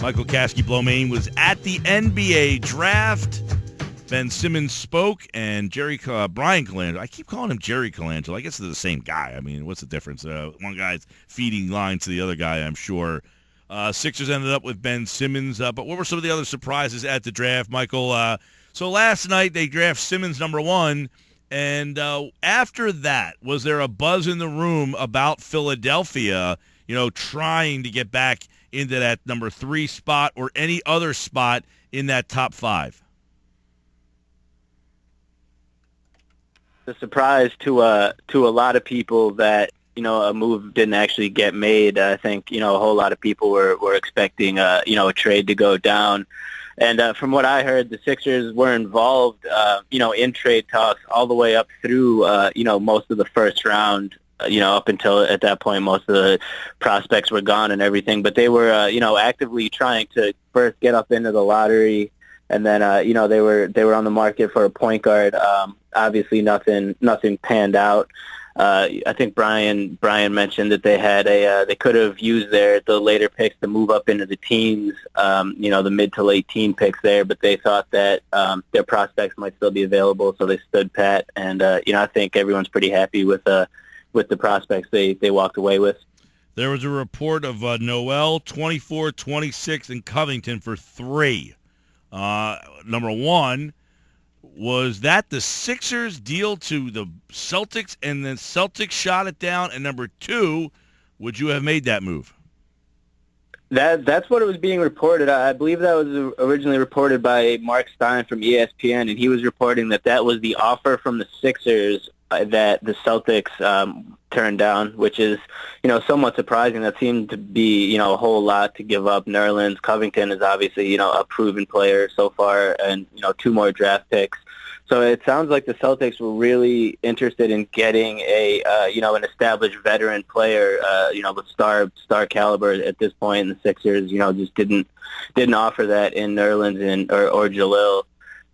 Michael Kaskey-Blomain was at the NBA draft. Ben Simmons spoke, and Brian Colangelo. I keep calling him Jerry Colangelo. I guess they're the same guy. I mean, what's the difference? One guy's feeding lines to the other guy, I'm sure. Sixers ended up with Ben Simmons. But what were some of the other surprises at the draft, Michael? So last night they draft Simmons number 1, and after that, was there a buzz in the room about Philadelphia, trying to get back into that number 3 spot or any other spot in that top 5? A surprise to a lot of people that a move didn't actually get made. I think a whole lot of people were expecting a trade to go down, and from what I heard, the Sixers were involved in trade talks all the way up through most of the first round. Up until at that point, most of the prospects were gone and everything, but they were actively trying to first get up into the lottery. And then, they were on the market for a point guard. Obviously, nothing panned out. I think Brian mentioned that they could have used the later picks to move up into the teens, the mid to late teen picks there, but they thought that their prospects might still be available, so they stood pat. And I think everyone's pretty happy with the prospects they walked away with. There was a report of Noel, 24, 26, and Covington for 3. Number 1, was that the Sixers deal to the Celtics and then Celtics shot it down? And number 2, would you have made that move? That's what it was being reported. I believe that was originally reported by Mark Stein from ESPN, and he was reporting that was the offer from the Sixers that the Celtics turned down, which is, somewhat surprising. That seemed to be, a whole lot to give up. Nerlens, Covington is obviously, a proven player so far, and, 2 more draft picks. So it sounds like the Celtics were really interested in getting an established veteran player, with star caliber at this point. And the Sixers, just didn't offer that in Nerlens or Jalil.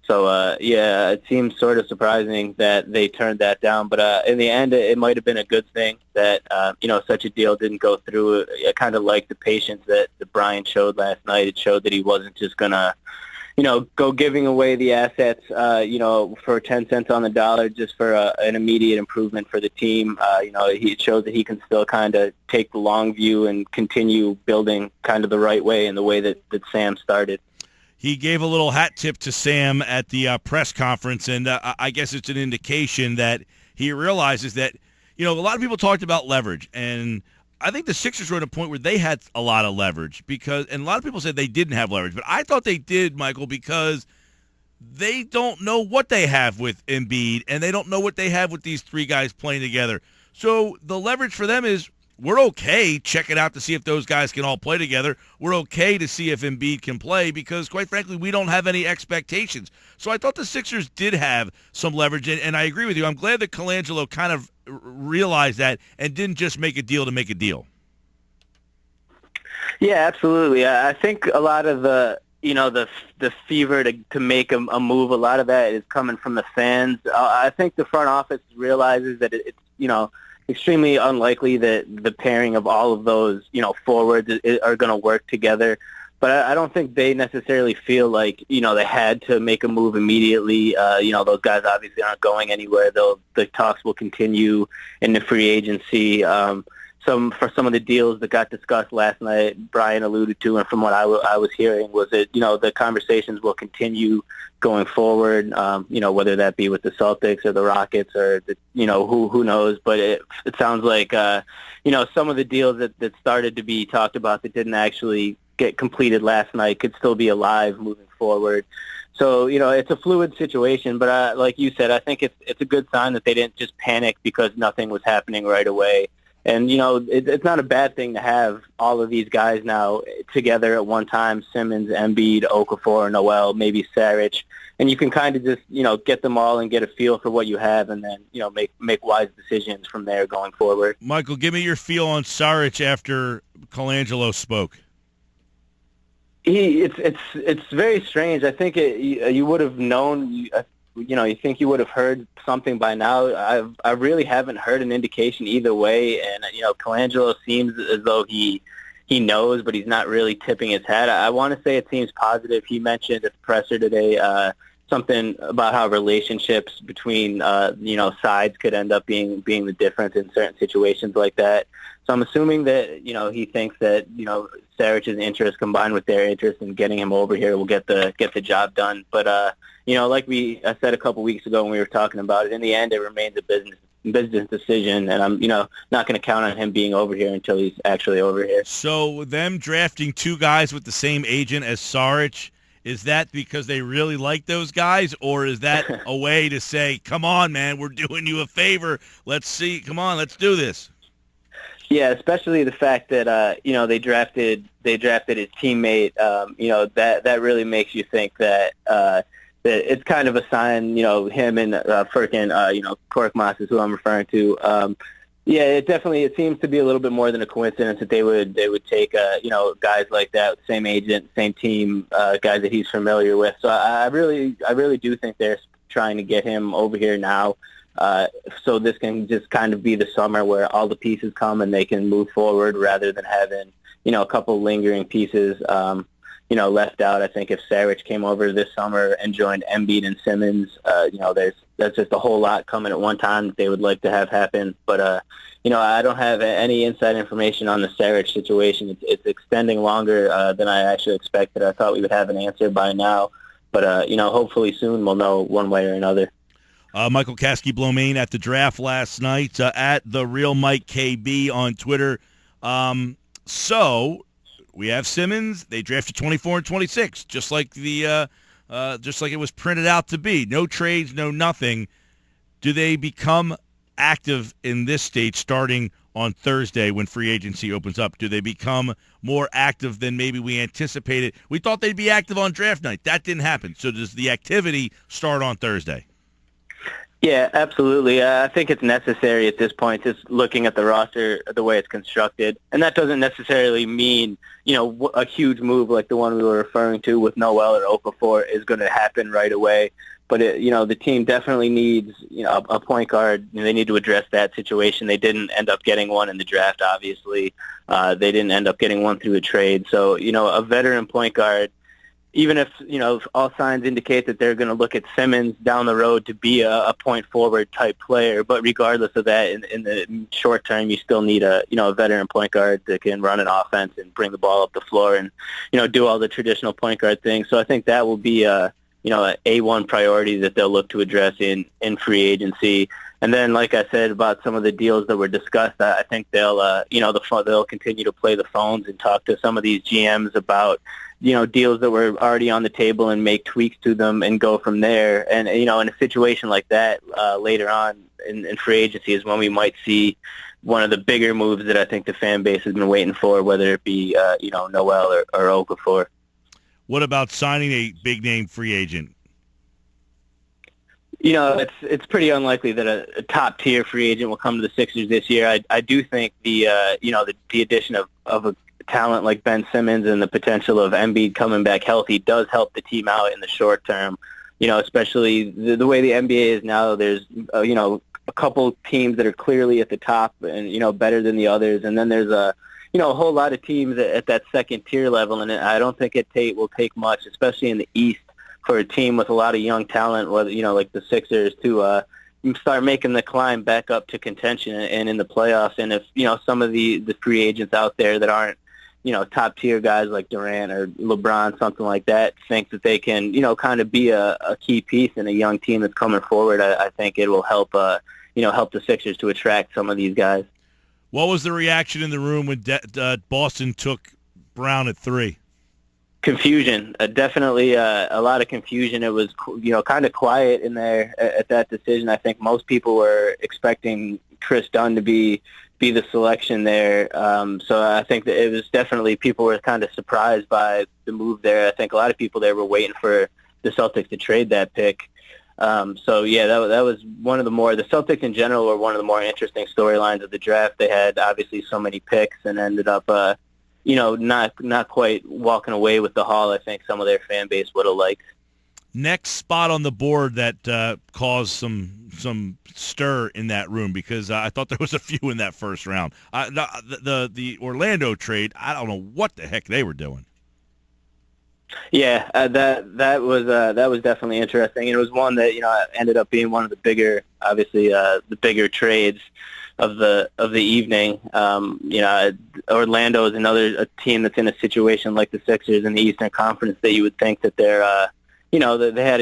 So, it seems sort of surprising that they turned that down. But in the end, it might have been a good thing that, such a deal didn't go through. I kind of like the patience that Brian showed last night. It showed that he wasn't just going to, go giving away the assets, for 10 cents on the dollar just for an immediate improvement for the team. It shows that he can still kind of take the long view and continue building kind of the right way in the way that Sam started. He gave a little hat tip to Sam at the press conference, and I guess it's an indication that he realizes that, a lot of people talked about leverage, and I think the Sixers were at a point where they had a lot of leverage and a lot of people said they didn't have leverage, but I thought they did, Michael, because they don't know what they have with Embiid, and they don't know what they have with these 3 guys playing together. So the leverage for them is, we're okay checking out to see if those guys can all play together. We're okay to see if Embiid can play because, quite frankly, we don't have any expectations. So I thought the Sixers did have some leverage, and I agree with you. I'm glad that Colangelo kind of realized that and didn't just make a deal to make a deal. Yeah, absolutely. I think a lot of the fever to make a move, a lot of that is coming from the fans. I think the front office realizes that it's, extremely unlikely that the pairing of all of those, forwards are going to work together. But I don't think they necessarily feel like, they had to make a move immediately. Those guys obviously aren't going anywhere. The talks will continue in the free agency. For some of the deals that got discussed last night, Brian alluded to, and from what I was hearing was that, the conversations will continue going forward, whether that be with the Celtics or the Rockets or, who knows. But it sounds like, some of the deals that started to be talked about that didn't actually get completed last night could still be alive moving forward. So, it's a fluid situation, but like you said, I think it's a good sign that they didn't just panic because nothing was happening right away. And, it's not a bad thing to have all of these guys now together at one time, Simmons, Embiid, Okafor, Noel, maybe Saric. And you can kind of just, get them all and get a feel for what you have and then, make wise decisions from there going forward. Michael, give me your feel on Saric after Colangelo spoke. It's very strange. I think you would have known, you think you would have heard something by now. I really haven't heard an indication either way. And, Colangelo seems as though he he knows, but he's not really tipping his hat. I want to say it seems positive. He mentioned at the presser today something about how relationships between sides could end up being the difference in certain situations like that. So I'm assuming that he thinks that Saric's interest combined with their interest in getting him over here will get the job done. But like I said a couple weeks ago when we were talking about it, in the end it remains a business decision, and I'm not going to count on him being over here until he's actually over here. So them drafting two guys with the same agent as Saric, is that because they really like those guys, or is that a way to say, come on, man, we're doing you a favor. Let's see. Come on, let's do this. Yeah, especially the fact that they drafted his teammate. That really makes you think that it's kind of a sign. Him and Korkmaz is who I'm referring to. It seems to be a little bit more than a coincidence that they would take guys like that, same agent, same team, guys that he's familiar with. So I really do think they're trying to get him over here now. So this can just kind of be the summer where all the pieces come and they can move forward rather than having, a couple lingering pieces, left out. I think if Saric came over this summer and joined Embiid and Simmons, that's just a whole lot coming at one time that they would like to have happen. But, I don't have any inside information on the Saric situation. It's extending longer than I actually expected. I thought we would have an answer by now. But, hopefully soon we'll know one way or another. Michael Kaskey-Blomain at the draft last night, at the Real Mike KB on Twitter. So we have Simmons. They drafted 24 and 26, just like it was printed out to be. No trades, no nothing. Do they become active in this stage starting on Thursday when free agency opens up? Do they become more active than maybe we anticipated? We thought they'd be active on draft night. That didn't happen. So does the activity start on Thursday? Yeah, absolutely. I think it's necessary at this point, just looking at the roster, the way it's constructed. And that doesn't necessarily mean, a huge move like the one we were referring to with Noel or Okafor is going to happen right away. But, the team definitely needs, a point guard. They need to address that situation. They didn't end up getting one in the draft, obviously. They didn't end up getting one through a trade. So, a veteran point guard, even if, all signs indicate that they're going to look at Simmons down the road to be a point forward type player. But regardless of that, in the short term, you still need a veteran point guard that can run an offense and bring the ball up the floor and, do all the traditional point guard things. So I think that will be a A1 priority that they'll look to address in free agency. And then, like I said, about some of the deals that were discussed, I think they'll continue to play the phones and talk to some of these GMs about, deals that were already on the table and make tweaks to them and go from there. And, in a situation like that later on in free agency is when we might see one of the bigger moves that I think the fan base has been waiting for, whether it be, Noel or Okafor. What about signing a big-name free agent? It's pretty unlikely that a top-tier free agent will come to the Sixers this year. I do think the addition of a talent like Ben Simmons and the potential of Embiid coming back healthy does help the team out in the short term. Especially the way the NBA is now. There's a couple teams that are clearly at the top and better than the others, and then there's a whole lot of teams at that second tier level, and I don't think it will take much, especially in the East, for a team with a lot of young talent, whether like the Sixers, to start making the climb back up to contention and in the playoffs. And if some of the free agents out there that aren't top tier guys like Durant or LeBron, something like that, think that they can kind of be a key piece in a young team that's coming forward, I think it will help help the Sixers to attract some of these guys. What was the reaction in the room when Boston took Brown at 3? Confusion, definitely a lot of confusion. It was, kind of quiet in there at that decision. I think most people were expecting Chris Dunn to be the selection there. So I think that it was definitely, people were kind of surprised by the move there. I think a lot of people there were waiting for the Celtics to trade that pick. So yeah, that was one of the Celtics in general were one of the more interesting storylines of the draft. They had obviously so many picks and ended up, not quite walking away with the haul I think some of their fan base would have liked. next spot on the board that caused some stir in that room? Because I thought there was a few in that first round. The Orlando trade, I don't know what the heck they were doing. Yeah, that was definitely interesting. It was one that ended up being one of the bigger, obviously the bigger trades of the evening. Orlando is a team that's in a situation like the Sixers in the Eastern Conference that you would think that they're they had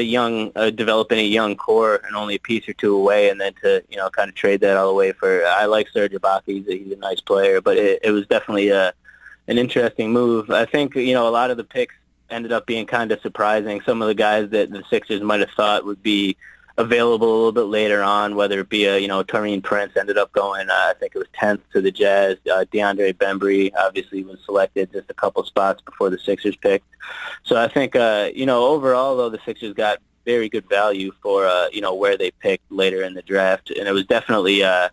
developing a young core and only a piece or two away, and then to kind of trade that all away for. I like Serge Ibaka; he's a nice player, but it was definitely an interesting move. I think a lot of the picks ended up being kind of surprising. Some of the guys that the Sixers might have thought would be available a little bit later on, whether it be Taurean Prince ended up going, I think it was 10th to the Jazz. DeAndre Bembry obviously was selected just a couple spots before the Sixers picked. So I think, overall, though, the Sixers got very good value for, where they picked later in the draft. And it was definitely a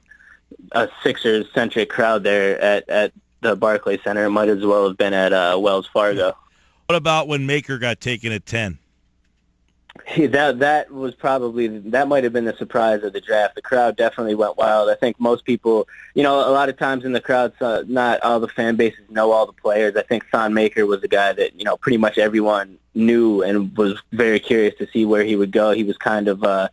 Sixers-centric crowd there at the Barclays Center. It might as well have been at Wells Fargo. What about when Maker got taken at 10? That might have been the surprise of the draft. The crowd definitely went wild. I think most people, a lot of times in the crowd, not all the fan bases know all the players. I think Thon Maker was a guy that, pretty much everyone knew and was very curious to see where he would go. He was kind of, an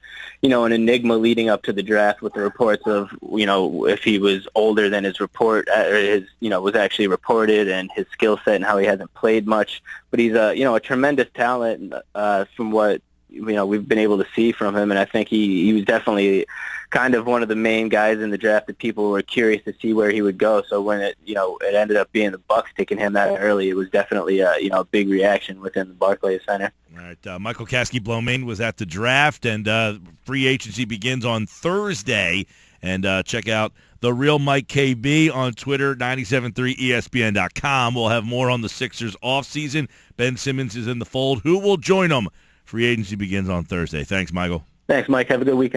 enigma leading up to the draft with the reports of, if he was older than his report, or was actually reported, and his skill set and how he hasn't played much. But he's a tremendous talent from what, we've been able to see from him, and I think he was definitely kind of one of the main guys in the draft that people were curious to see where he would go. So when it ended up being the Bucks taking him that early, it was definitely a big reaction within the Barclays Center. All right, Michael Kaskey-Blomain was at the draft, and free agency begins on Thursday. And check out The Real Mike KB on Twitter, 973ESPN.com. We'll have more on the Sixers offseason. Ben Simmons is in the fold. Who will join them? Free agency begins on Thursday. Thanks, Michael. Thanks, Mike. Have a good weekend.